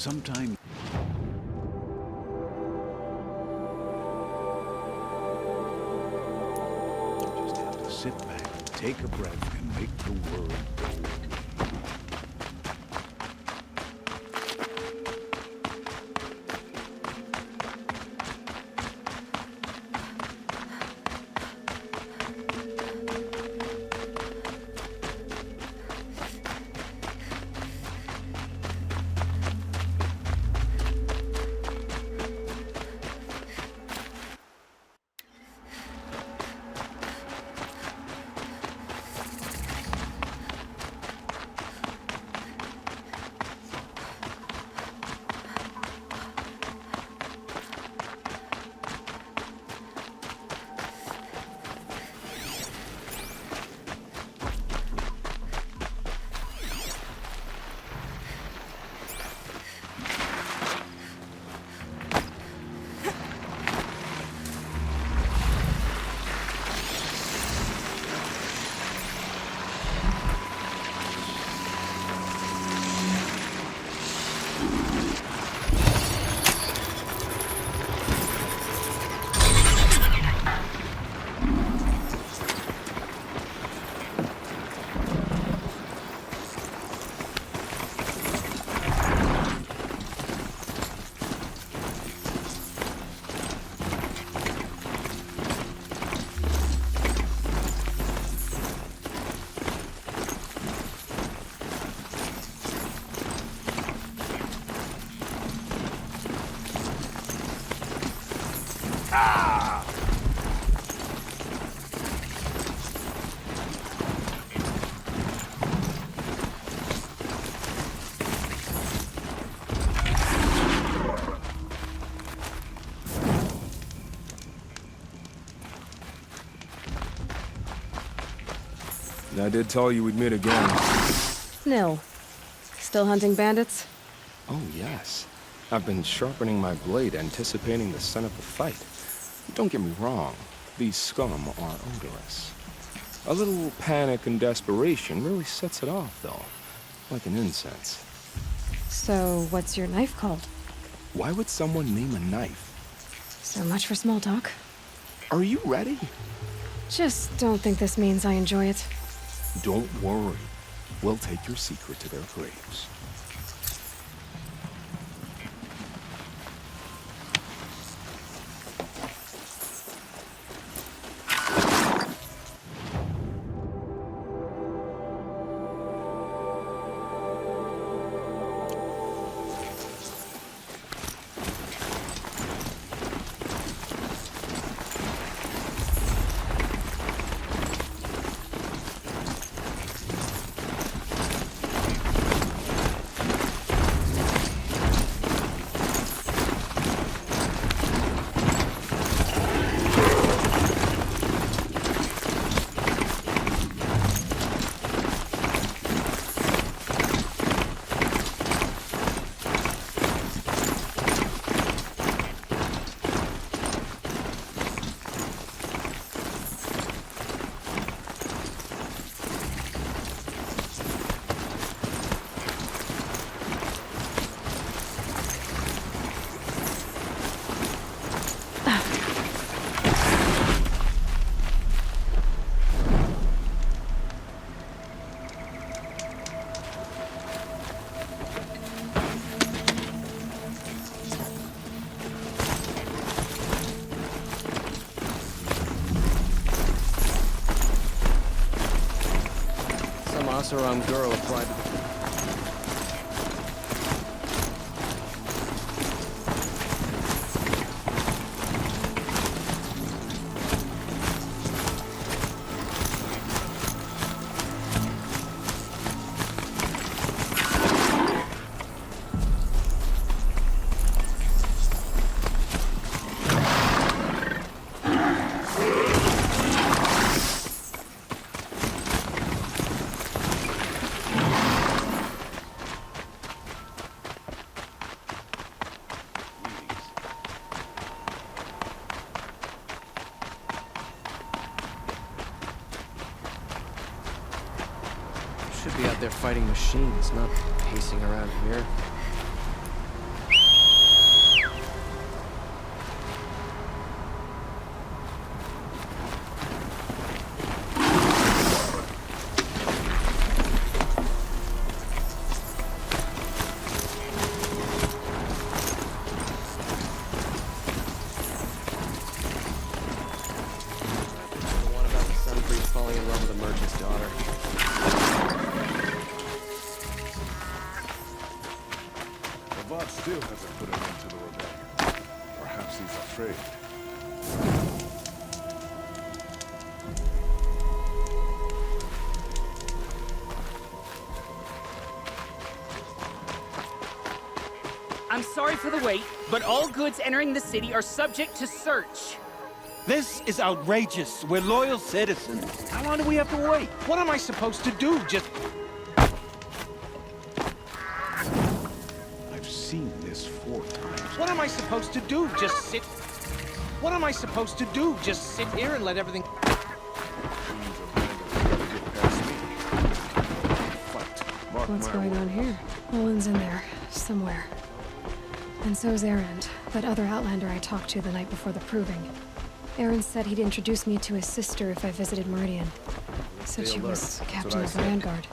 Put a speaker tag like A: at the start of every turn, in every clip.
A: Sometimes you just have to sit back, take a breath, and make the world go with you.
B: I did tell you we'd meet again.
C: Nil. Still hunting bandits?
B: Oh, yes. I've been sharpening my blade, anticipating the scent of the fight. Don't get me wrong. These scum are odorous. A little panic and desperation really sets it off, though. Like an incense.
C: So, what's your knife called?
B: Why would someone name a knife?
C: So much for small talk.
B: Are you ready?
C: Just don't think this means I enjoy it.
B: Don't worry. We'll take your secret to their graves.
D: Asaram girl applied to the... Should be out there fighting machines, not pacing around here.
A: Still hasn't put an end to the rebellion. Perhaps he's afraid.
E: I'm sorry for the wait, but all goods entering the city are subject to search.
F: This is outrageous. We're loyal citizens. How long do we have to wait? What am I supposed to do? Just...
A: I've seen this 4 times.
F: What am I supposed to do? Just sit... What am I supposed to do? Just sit here and let everything...
C: What's going on here? Olin's in there, somewhere. And so's Erend, that other Outlander I talked to the night before the proving. Erend said he'd introduce me to his sister if I visited Meridian. Said she was captain of the Vanguard.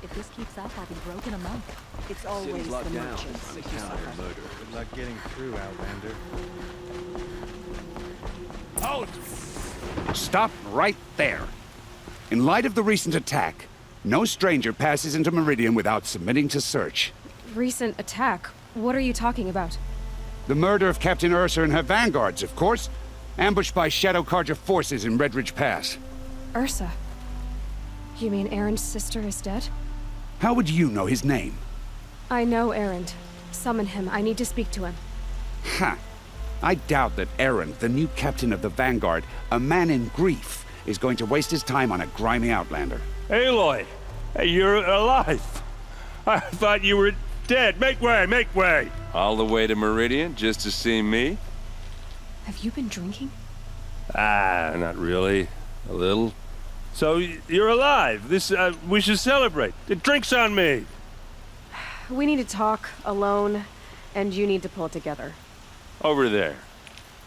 G: If this keeps up, I'll be broke in a month. It's always the merchants.
D: Good luck getting through, Outlander.
H: Halt! Stop right there. In light of the recent attack, no stranger passes into Meridian without submitting to search.
C: Recent attack? What are you talking about?
H: The murder of Captain Ursa and her vanguards, of course. Ambushed by Shadow Carja forces in Redridge Pass.
C: Ursa? You mean Erend's sister is dead?
H: How would you know his name?
C: I know Erend. Summon him. I need to speak to him.
H: Ha! I doubt that Erend, the new captain of the Vanguard, a man in grief, is going to waste his time on a grimy Outlander.
I: Aloy! Hey, you're alive! I thought you were dead. Make way, make way!
J: All the way to Meridian just to see me?
C: Have you been drinking?
I: Ah, not really. A little. So, you're alive. This, we should celebrate. The drink's on me!
C: We need to talk, alone, and you need to pull it together.
J: Over there.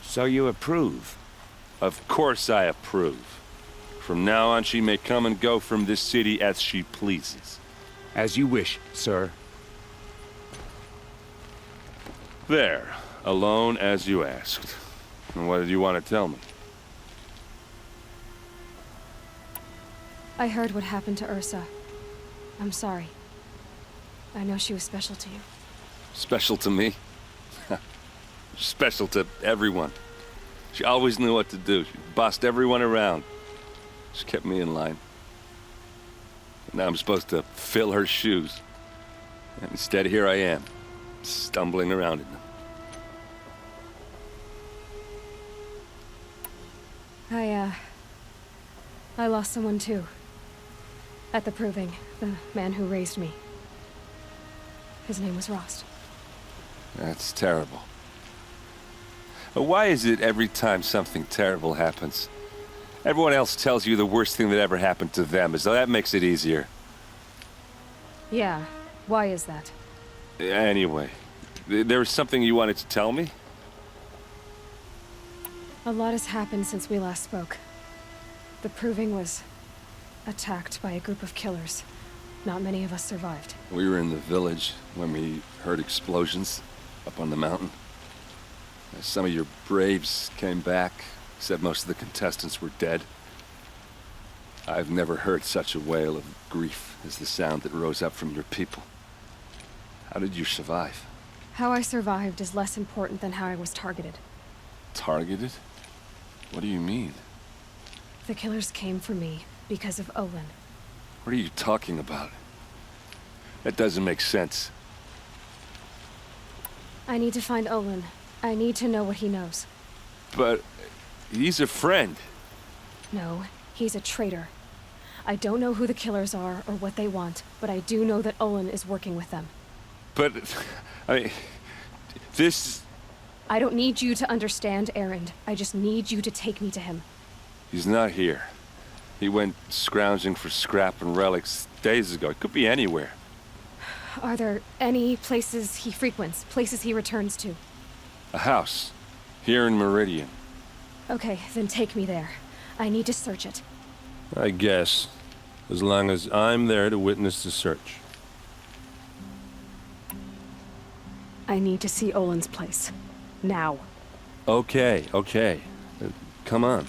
H: So you approve?
J: Of course I approve. From now on, she may come and go from this city as she pleases.
H: As you wish, sir.
J: There. Alone as you asked. And what did you want to tell me?
C: I heard what happened to Ursa. I'm sorry. I know she was special to you.
J: Special to me? Special to everyone. She always knew what to do. She bossed everyone around. She kept me in line. And now I'm supposed to fill her shoes. And instead, here I am, stumbling around in them.
C: I lost someone too. At the proving, the man who raised me. His name was Rost.
J: That's terrible. But why is it every time something terrible happens, everyone else tells you the worst thing that ever happened to them, as though that makes it easier?
C: Yeah, why is that?
J: Anyway, there was something you wanted to tell me?
C: A lot has happened since we last spoke. The proving was attacked by a group of killers. Not many of us survived.
J: We were in the village when we heard explosions up on the mountain. Some of your braves came back, said most of the contestants were dead. I've never heard such a wail of grief as the sound that rose up from your people. How did you survive?
C: How I survived is less important than how I was targeted.
J: Targeted? What do you mean?
C: The killers came for me because of Olin.
J: What are you talking about? That doesn't make sense.
C: I need to find Olin. I need to know what he knows.
J: But he's a friend.
C: No, he's a traitor. I don't know who the killers are or what they want, but I do know that Olin is working with them.
J: But, this...
C: I don't need you to understand, Erend. I just need you to take me to him.
J: He's not here. He went scrounging for scrap and relics days ago. It could be anywhere.
C: Are there any places he frequents, places he returns to?
J: A house. Here in Meridian.
C: Okay, then take me there. I need to search it.
I: I guess. As long as I'm there to witness the search.
C: I need to see Olin's place. Now.
I: Okay. Come on.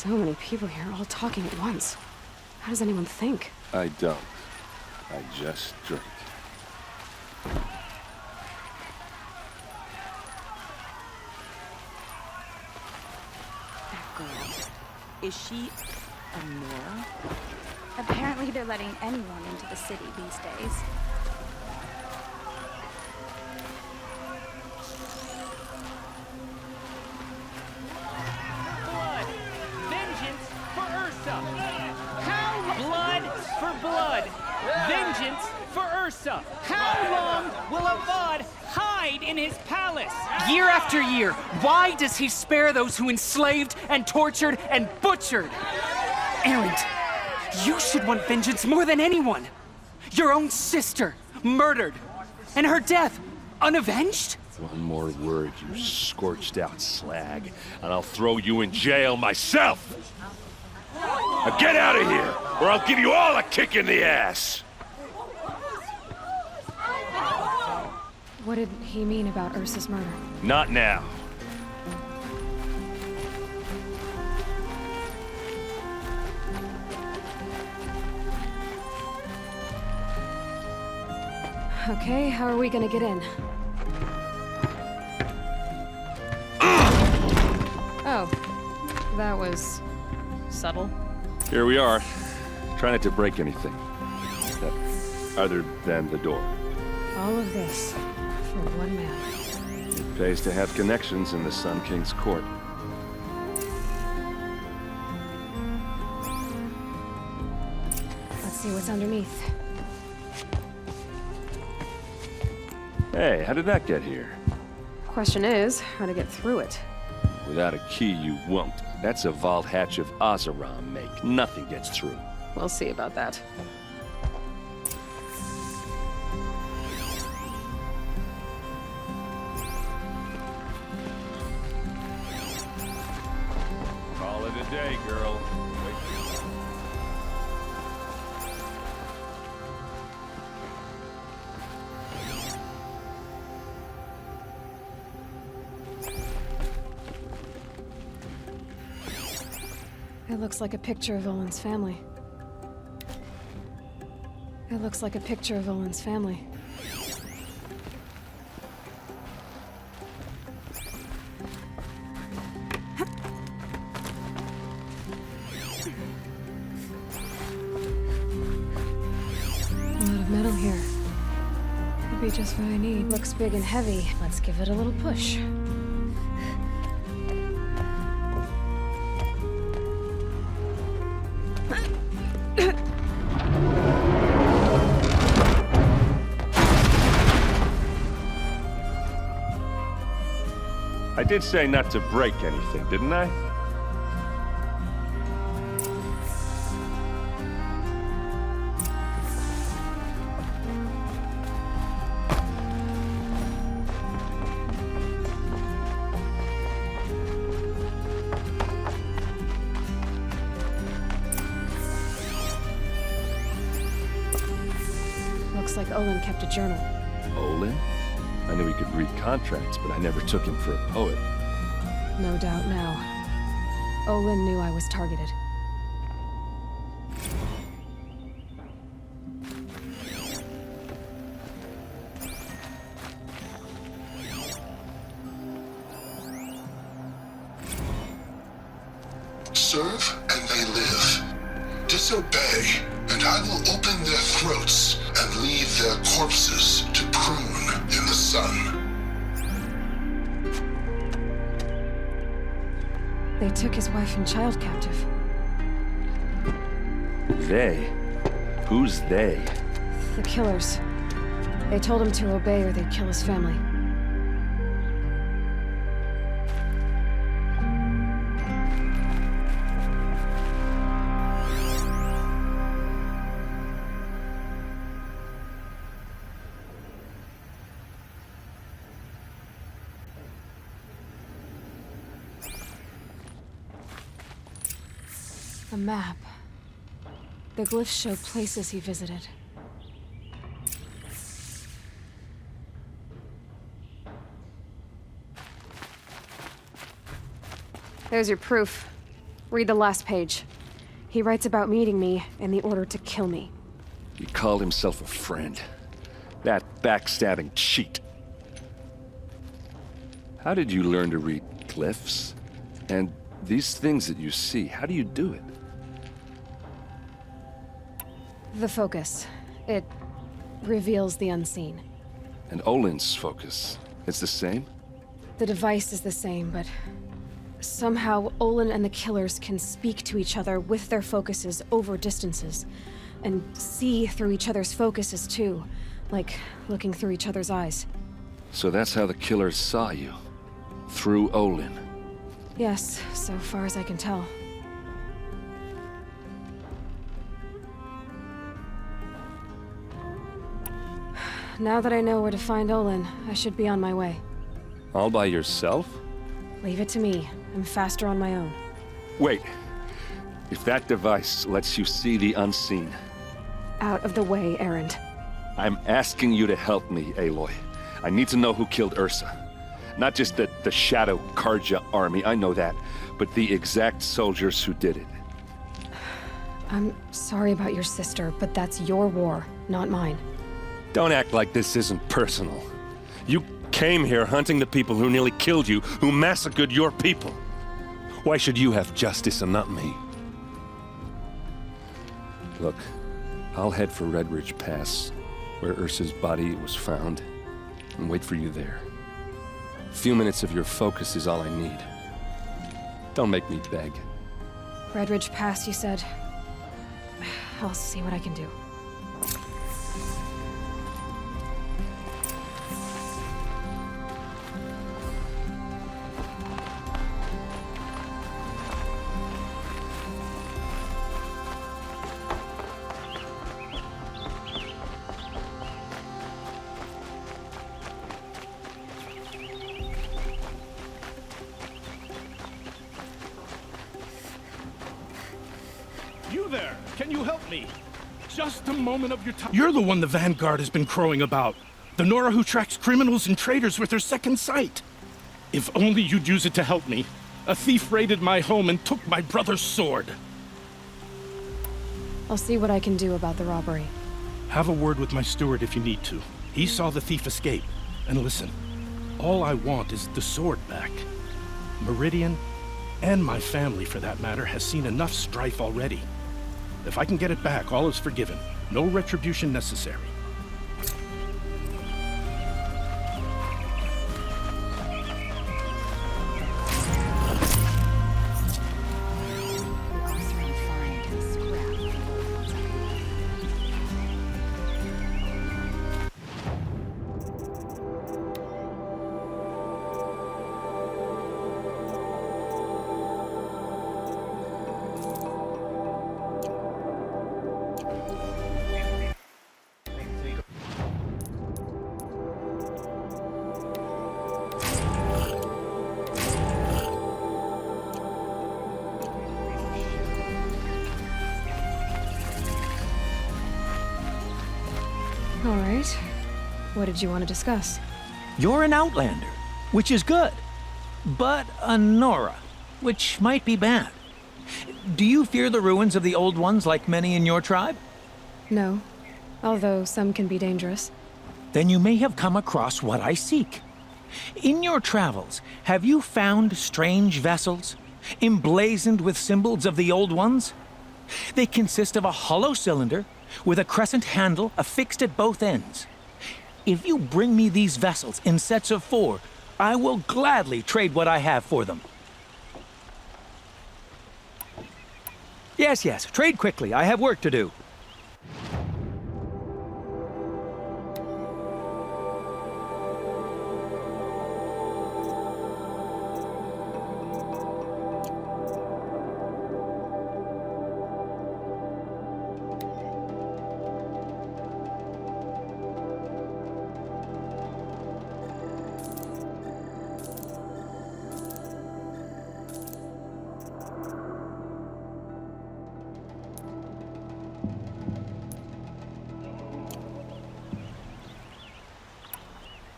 C: So many people here, all talking at once. How does anyone think?
J: I don't. I just drink.
G: That girl. Is she a Nora?
K: Apparently they're letting anyone into the city these days.
E: Blood! Vengeance for Ursa! How blood for blood! Vengeance for Ursa! How long will Avad hide in his palace? Year after year, why does he spare those who enslaved and tortured and butchered? Erend, you should want vengeance more than anyone. Your own sister, murdered, and her death, unavenged?
I: One more word, you scorched out slag, and I'll throw you in jail myself! Now get out of here, or I'll give you all a kick in the ass!
C: What did he mean about Ursa's murder?
I: Not now.
C: Okay, how are we gonna get in? Oh, that was subtle.
J: Here we are. Try not to break anything. Other than the door.
C: All of this for one man.
J: It pays to have connections in the Sun King's court.
C: Let's see what's underneath.
J: Hey, how did that get here?
C: Question is, how to get through it.
J: Without a key, you won't. That's a vault hatch of Oseram make. Nothing gets through.
C: We'll see about that.
I: Call it a day, girl.
C: It looks like a picture of Olin's family. It looks like a picture of Olin's family. A lot of metal here. Could be just what I need. Looks big and heavy. Let's give it a little push.
I: I did say not to break anything, didn't I?
C: Looks like Olin kept a journal.
J: Olin? I knew he could read contracts, but I never took him for a poet.
C: No doubt now. Olin knew I was targeted.
L: Serve and they live. Disobey, and I will open their throats and leave their corpses to prune in the sun.
C: They took his wife and child captive.
J: They? Who's they?
C: The killers. They told him to obey or they'd kill his family. A map. The glyphs show places he visited. There's your proof. Read the last page. He writes about meeting me in the order to kill me.
J: He called himself a friend. That backstabbing cheat. How did you learn to read glyphs? And these things that you see, how do you do it?
C: The focus. It reveals the unseen.
J: And Olin's focus, it's the same?
C: The device is the same, but somehow Olin and the killers can speak to each other with their focuses over distances. And see through each other's focuses too, like looking through each other's eyes.
J: So that's how the killers saw you? Through Olin?
C: Yes, so far as I can tell. Now that I know where to find Olin, I should be on my way.
J: All by yourself?
C: Leave it to me. I'm faster on my own.
J: Wait. If that device lets you see the unseen...
C: Out of the way, Erend.
J: I'm asking you to help me, Aloy. I need to know who killed Ursa. Not just the Shadow Karja army, I know that, but the exact soldiers who did it.
C: I'm sorry about your sister, but that's your war, not mine.
I: Don't act like this isn't personal. You came here hunting the people who nearly killed you, who massacred your people. Why should you have justice and not me?
J: Look, I'll head for Red Ridge Pass, where Ursa's body was found, and wait for you there. A few minutes of your focus is all I need. Don't make me beg.
C: Red Ridge Pass, you said? I'll see what I can do.
A: You there! Can you help me? Just a moment of your time.
M: You're the one the Vanguard has been crowing about. The Nora who tracks criminals and traitors with her second sight. If only you'd use it to help me. A thief raided my home and took my brother's sword.
C: I'll see what I can do about the robbery.
M: Have a word with my steward if you need to. He saw the thief escape. And listen, all I want is the sword back. Meridian, and my family for that matter, has seen enough strife already. If I can get it back, all is forgiven. No retribution necessary.
C: All right. What did you want to discuss?
N: You're an Outlander, which is good. But a Nora, which might be bad. Do you fear the ruins of the Old Ones like many in your tribe?
C: No. Although some can be dangerous.
N: Then you may have come across what I seek. In your travels, have you found strange vessels, emblazoned with symbols of the Old Ones? They consist of a hollow cylinder with a crescent handle affixed at both ends. If you bring me these vessels in sets of 4, I will gladly trade what I have for them. Yes, trade quickly. I have work to do.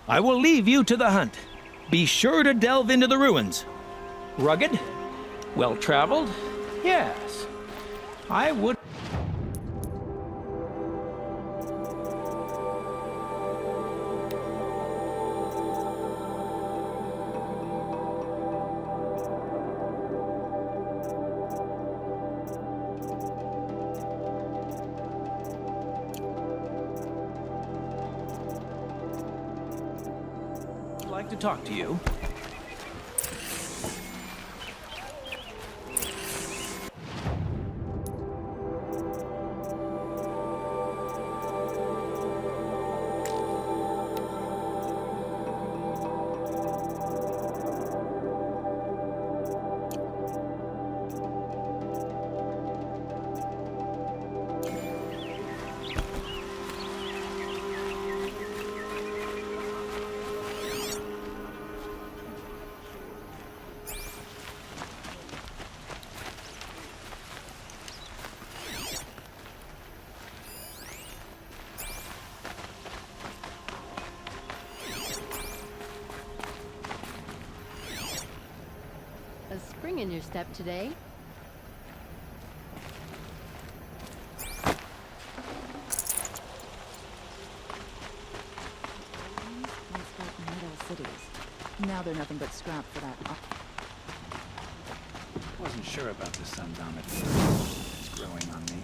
N: I will leave you to the hunt. Be sure to delve into the ruins. Rugged, well-traveled, Yes, I would. Like to talk to you.
O: A spring in your step today.
G: Once like metal cities. Now they're nothing but scrap for that.
D: Wasn't sure about the sun's on it. It's growing on me.